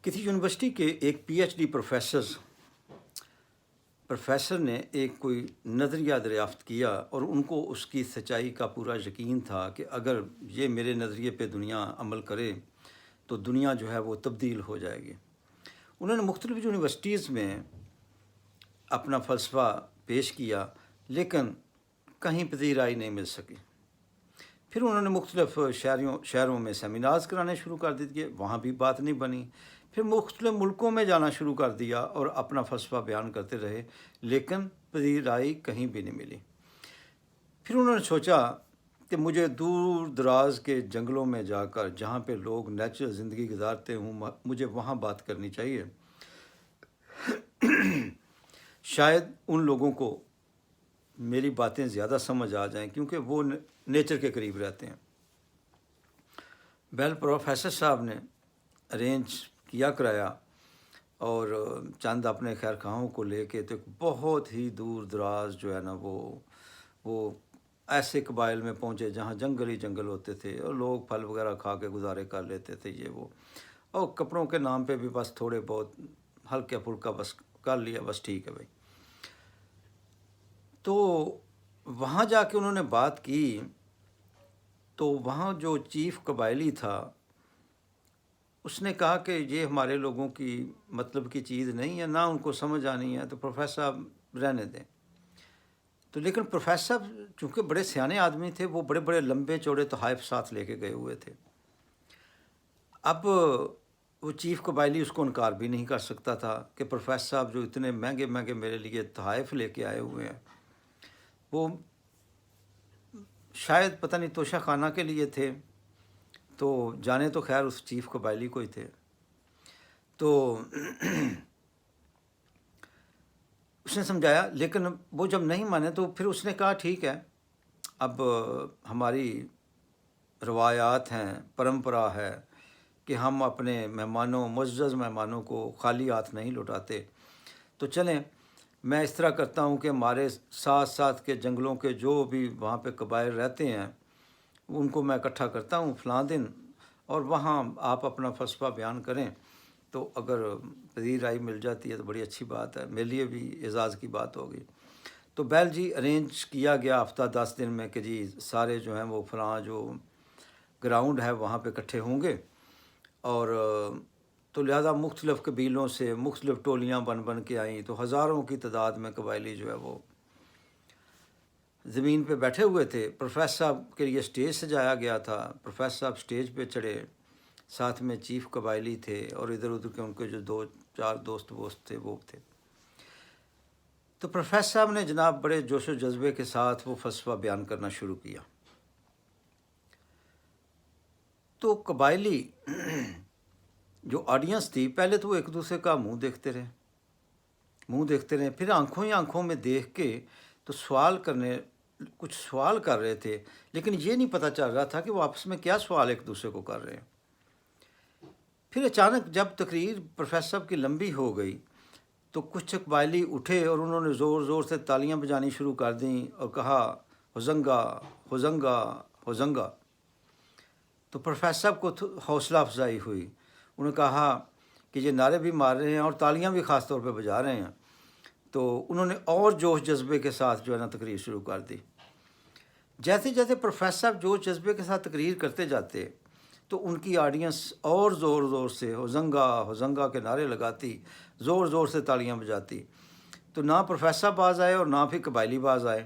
کسی یونیورسٹی کے ایک پی ایچ ڈی پروفیسر نے ایک کوئی نظریہ دریافت کیا اور ان کو اس کی سچائی کا پورا یقین تھا کہ اگر یہ میرے نظریے پہ دنیا عمل کرے تو دنیا جو ہے وہ تبدیل ہو جائے گی۔ انہوں نے مختلف یونیورسٹیز میں اپنا فلسفہ پیش کیا لیکن کہیں پذیرائی نہیں مل سکی۔ پھر انہوں نے مختلف شہروں میں سیمینارز کرانے شروع کر دیے، وہاں بھی بات نہیں بنی۔ پھر مختلف ملکوں میں جانا شروع کر دیا اور اپنا فلسفہ بیان کرتے رہے لیکن پذیرائی کہیں بھی نہیں ملی۔ پھر انہوں نے سوچا کہ مجھے دور دراز کے جنگلوں میں جا کر جہاں پہ لوگ نیچرل زندگی گزارتے ہوں مجھے وہاں بات کرنی چاہیے۔ شاید ان لوگوں کو میری باتیں زیادہ سمجھ آ جائیں کیونکہ وہ نیچر کے قریب رہتے ہیں۔ پروفیسر صاحب نے ارینج کیا کرایا اور چند اپنے خیر خواہوں کو لے کے تو بہت ہی دور دراز جو ہے نا وہ ایسے قبائل میں پہنچے جہاں جنگل ہی جنگل ہوتے تھے اور لوگ پھل وغیرہ کھا کے گزارے کر لیتے تھے یہ وہ، اور کپڑوں کے نام پہ بھی بس تھوڑے بہت ہلکا پھلکا بس کر لیا، بس ٹھیک ہے بھائی۔ تو وہاں جا کے انہوں نے بات کی تو وہاں جو چیف قبائلی تھا اس نے کہا کہ یہ ہمارے لوگوں کی مطلب کی چیز نہیں ہے، نہ ان کو سمجھ آنی ہے، تو پروفیسر صاحب رہنے دیں۔ تو لیکن پروفیسر صاحب چونکہ بڑے سیانے آدمی تھے، وہ بڑے بڑے لمبے چوڑے تحائف ساتھ لے کے گئے ہوئے تھے۔ اب وہ چیف قبائلی اس کو انکار بھی نہیں کر سکتا تھا کہ پروفیسر صاحب جو اتنے مہنگے مہنگے میرے لیے تحائف لے کے آئے ہوئے ہیں، وہ شاید پتہ نہیں توشہ خانہ کے لیے تھے، تو جانے تو خیر اس چیف قبائلی کو ہی تھے۔ تو اس نے سمجھایا لیکن وہ جب نہیں مانے تو پھر اس نے کہا ٹھیک ہے، اب ہماری روایات ہیں، پرمپرا ہے کہ ہم اپنے مہمانوں، معزز مہمانوں کو خالی ہاتھ نہیں لوٹاتے، تو چلیں میں اس طرح کرتا ہوں کہ ہمارے ساتھ ساتھ کے جنگلوں کے جو بھی وہاں پہ قبائل رہتے ہیں ان کو میں اکٹھا کرتا ہوں فلاں دن، اور وہاں آپ اپنا فلسفہ بیان کریں، تو اگر پذیرائی مل جاتی ہے تو بڑی اچھی بات ہے، میرے لیے بھی اعزاز کی بات ہوگی۔ تو جی ارینج کیا گیا ہفتہ 10 دن میں کہ جی سارے جو ہیں وہ فلاں جو گراؤنڈ ہے وہاں پہ اکٹھے ہوں گے، اور تو لہذا مختلف قبیلوں سے مختلف ٹولیاں بن کے آئیں، تو ہزاروں کی تعداد میں قبائلی جو ہے وہ زمین پہ بیٹھے ہوئے تھے۔ پروفیسر صاحب کے لیے سٹیج سجایا گیا تھا، پروفیسر صاحب سٹیج پہ چڑھے، ساتھ میں چیف قبائلی تھے اور ادھر ادھر کے ان کے جو 2-4 دوست تھے وہ تھے۔ تو پروفیسر صاحب نے جناب بڑے جوش و جذبے کے ساتھ وہ فلسفہ بیان کرنا شروع کیا۔ تو قبائلی جو آڈینس تھی پہلے تو وہ ایک دوسرے کا منہ دیکھتے رہے، پھر آنکھوں ہی آنکھوں میں دیکھ کے تو کچھ سوال کر رہے تھے، لیکن یہ نہیں پتہ چل رہا تھا کہ وہ آپس میں کیا سوال ایک دوسرے کو کر رہے ہیں۔ پھر اچانک جب تقریر پروفیسر صاحب کی لمبی ہو گئی تو کچھ قبائلی اٹھے اور انہوں نے زور زور سے تالیاں بجانی شروع کر دیں اور کہا ہوزنگا ہوزنگا ہوزنگا۔ تو پروفیسر صاحب کو حوصلہ افزائی ہوئی، انہوں نے کہا کہ یہ نعرے بھی مار رہے ہیں اور تالیاں بھی خاص طور پہ بجا رہے ہیں، تو انہوں نے اور جوش جذبے کے ساتھ جو ہے نا تقریر شروع کر دی۔ جیسے جیسے پروفیسر صاحب جوش جذبے کے ساتھ تقریر کرتے جاتے تو ان کی آڈینس اور زور زور سے ہوزنگا ہوزنگا کے نعرے لگاتی، زور زور سے تالیاں بجاتی، تو نہ پروفیسر صاحب باز آئے اور نہ پھر قبائلی باز آئے۔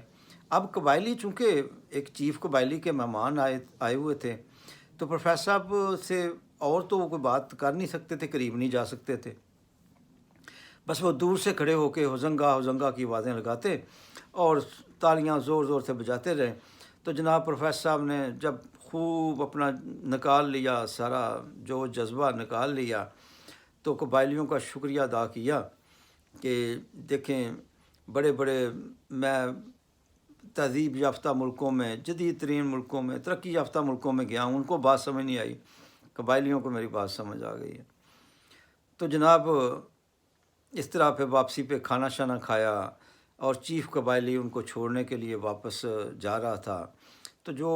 اب قبائلی چونکہ ایک چیف قبائلی کے مہمان آئے ہوئے تھے، تو پروفیسر صاحب سے اور تو وہ کوئی بات کر نہیں سکتے تھے، قریب نہیں جا سکتے تھے، بس وہ دور سے کھڑے ہو کے ہوزنگا ہوزنگا کی آوازیں لگاتے اور تالیاں زور زور سے بجاتے رہے۔ تو جناب پروفیسر صاحب نے جب خوب اپنا نکال لیا، سارا جو جذبہ نکال لیا، تو قبائلیوں کا شکریہ ادا کیا کہ دیکھیں بڑے بڑے میں تہذیب یافتہ ملکوں میں، جدید ترین ملکوں میں، ترقی یافتہ ملکوں میں گیا ہوں، ان کو بات سمجھ نہیں آئی، قبائلیوں کو میری بات سمجھ آ گئی ہے۔ تو جناب اس طرح پہ واپسی پہ کھانا شانا کھایا اور چیف قبائلی ان کو چھوڑنے کے لیے واپس جا رہا تھا، تو جو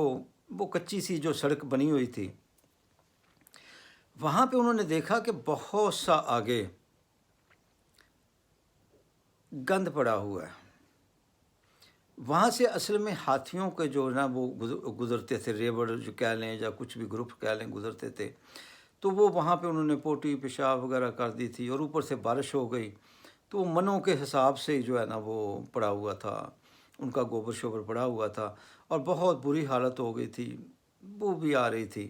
وہ کچی سی جو سڑک بنی ہوئی تھی وہاں پہ انہوں نے دیکھا کہ بہت سا آگے گند پڑا ہوا ہے. وہاں سے اصل میں ہاتھیوں کے جو نا وہ گزرتے تھے، ریوڑ جو کہہ لیں یا کچھ بھی گروپ کہہ لیں، گزرتے تھے. تو وہ وہاں پہ انہوں نے پوٹی پیشاب وغیرہ کر دی تھی، اور اوپر سے بارش ہو گئی تو وہ منوں کے حساب سے جو ہے نا وہ پڑا ہوا تھا، ان کا گوبر شوبر پڑا ہوا تھا، اور بہت بری حالت ہو گئی تھی، بو بھی آ رہی تھی.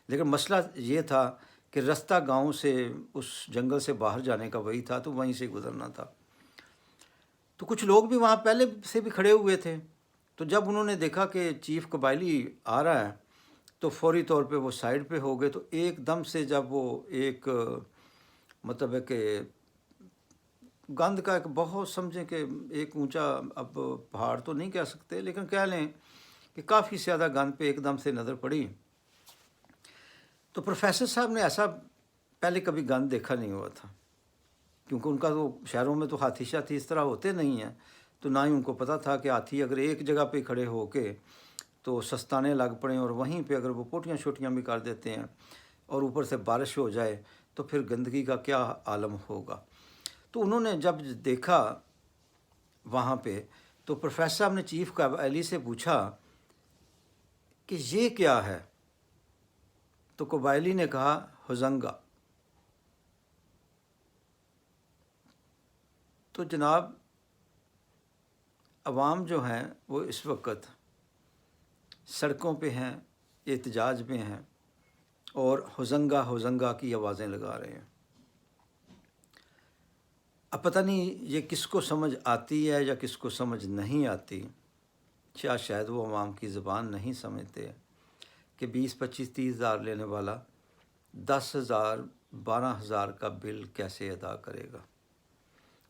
لیکن مسئلہ یہ تھا کہ رستہ گاؤں سے اس جنگل سے باہر جانے کا وہی تھا، تو وہیں سے گزرنا تھا. تو کچھ لوگ بھی وہاں پہلے سے بھی کھڑے ہوئے تھے. تو جب انہوں نے دیکھا کہ چیف قبائلی آ رہا ہے تو فوری طور پہ وہ سائڈ پہ ہو گئے. تو ایک دم سے جب وہ ایک مطلب ہے کہ گند کا ایک بہت سمجھیں کہ ایک اونچا، اب پہاڑ تو نہیں کہہ سکتے لیکن کہہ لیں کہ کافی زیادہ گند پہ ایک دم سے نظر پڑی. تو پروفیسر صاحب نے ایسا پہلے کبھی گند دیکھا نہیں ہوا تھا، کیونکہ ان کا تو شہروں میں تو ہاتھی شاتھی اس طرح ہوتے نہیں ہیں، تو نہ ہی ان کو پتہ تھا کہ ہاتھی اگر ایک جگہ پہ کھڑے ہو کے تو سستانے لگ پڑیں، اور وہیں پہ اگر وہ پوٹیاں شوٹیاں بھی کر دیتے ہیں اور اوپر سے بارش ہو جائے تو پھر گندگی کا کیا عالم ہوگا. تو انہوں نے جب دیکھا وہاں پہ تو پروفیسر صاحب نے چیف قبائلی سے پوچھا کہ یہ کیا ہے؟ تو قبائلی نے کہا ہزنگا. تو جناب عوام جو ہیں وہ اس وقت سڑکوں پہ ہیں، احتجاج میں ہیں، اور ہزنگا ہزنگا کی آوازیں لگا رہے ہیں. اب پتہ نہیں یہ کس کو سمجھ آتی ہے یا کس کو سمجھ نہیں آتی، شاید وہ عوام کی زبان نہیں سمجھتے کہ 20-25-30 ہزار لینے والا 10,000 12,000 کا بل کیسے ادا کرے گا.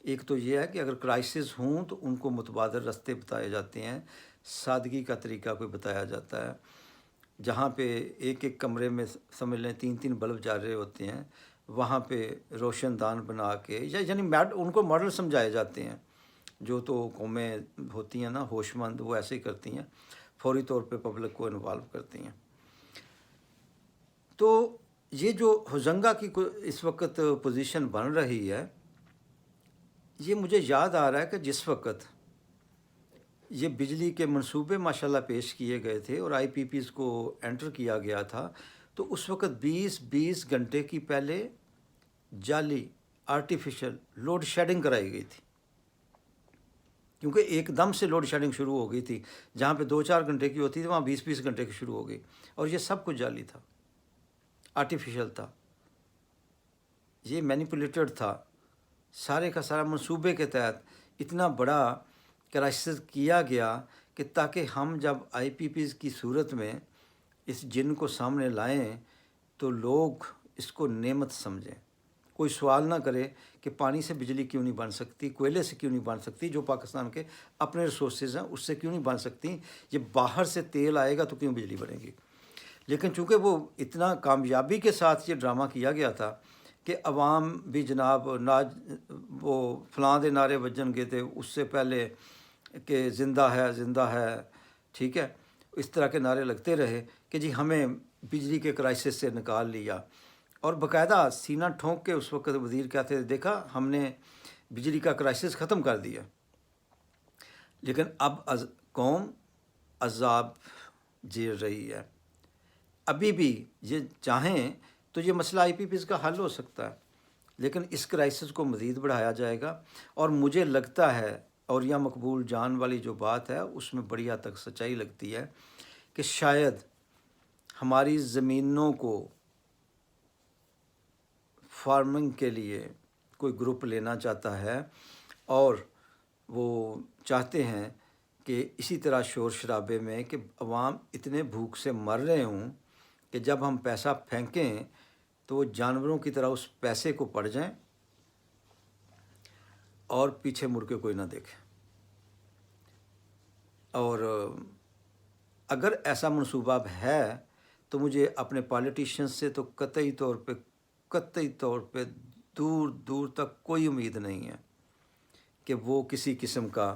ایک تو یہ ہے کہ اگر کرائسس ہوں تو ان کو متبادل رستے بتائے جاتے ہیں، سادگی کا طریقہ کوئی بتایا جاتا ہے. جہاں پہ ایک ایک کمرے میں سمجھ لیں 3 بلب جا رہے ہوتے ہیں، وہاں پہ روشن دان بنا کے یعنی ان کو ماڈل سمجھائے جاتے ہیں. جو تو قومیں ہوتی ہیں نا ہوش مند، وہ ایسے ہی کرتی ہیں، فوری طور پہ پبلک کو انوالو کرتی ہیں. تو یہ جو ہزنگا کی اس وقت پوزیشن بن رہی ہے، یہ مجھے یاد آ رہا ہے کہ جس وقت یہ بجلی کے منصوبے ماشاءاللہ پیش کیے گئے تھے اور آئی پی پیز کو انٹر کیا گیا تھا، تو اس وقت 20 گھنٹے کی پہلے جعلی آرٹیفیشل لوڈ شیڈنگ کرائی گئی تھی، کیونکہ ایک دم سے لوڈ شیڈنگ شروع ہو گئی تھی. جہاں پہ 2-4 گھنٹے کی ہوتی تھی وہاں 20 گھنٹے کی شروع ہو گئی، اور یہ سب کچھ جعلی تھا، آرٹیفیشل تھا، یہ مینیپولیٹڈ تھا. سارے کا سارا منصوبے کے تحت اتنا بڑا کرائسس کیا گیا کہ تاکہ ہم جب آئی پی پیز کی صورت میں اس جن کو سامنے لائیں تو لوگ اس کو نعمت سمجھیں. کوئی سوال نہ کرے کہ پانی سے بجلی کیوں نہیں بن سکتی، کوئلے سے کیوں نہیں بن سکتی، جو پاکستان کے اپنے ریسورسز ہیں اس سے کیوں نہیں بن سکتی، یہ باہر سے تیل آئے گا تو کیوں بجلی بنے گی. لیکن چونکہ وہ اتنا کامیابی کے ساتھ یہ ڈرامہ کیا گیا تھا کہ عوام بھی جناب وہ فلاں دے نعرے بجن گئے تھے اس سے پہلے کہ زندہ ہے زندہ ہے، ٹھیک ہے، اس طرح کے نعرے لگتے رہے کہ جی ہمیں بجلی کے کرائسس سے نکال لیا. اور باقاعدہ سینہ ٹھونک کے اس وقت وزیر کہتے تھے دیکھا ہم نے بجلی کا کرائسس ختم کر دیا. لیکن اب قوم عذاب جھیل رہی ہے. ابھی بھی یہ چاہیں تو یہ مسئلہ آئی پی پیز کا حل ہو سکتا ہے، لیکن اس کرائسس کو مزید بڑھایا جائے گا. اور مجھے لگتا ہے، اور یہ مقبول جان والی جو بات ہے اس میں بڑی حد تک سچائی لگتی ہے، کہ شاید ہماری زمینوں کو فارمنگ کے لیے کوئی گروپ لینا چاہتا ہے، اور وہ چاہتے ہیں کہ اسی طرح شور شرابے میں کہ عوام اتنے بھوک سے مر رہے ہوں کہ جب ہم پیسہ پھینکیں تو وہ جانوروں کی طرح اس پیسے کو پڑ جائیں اور پیچھے مڑ کے کوئی نہ دیکھے. اور اگر ایسا منصوبہ ہے تو مجھے اپنے پالیٹیشینز سے تو قطعی طور پہ دور دور تک کوئی امید نہیں ہے کہ وہ کسی قسم کا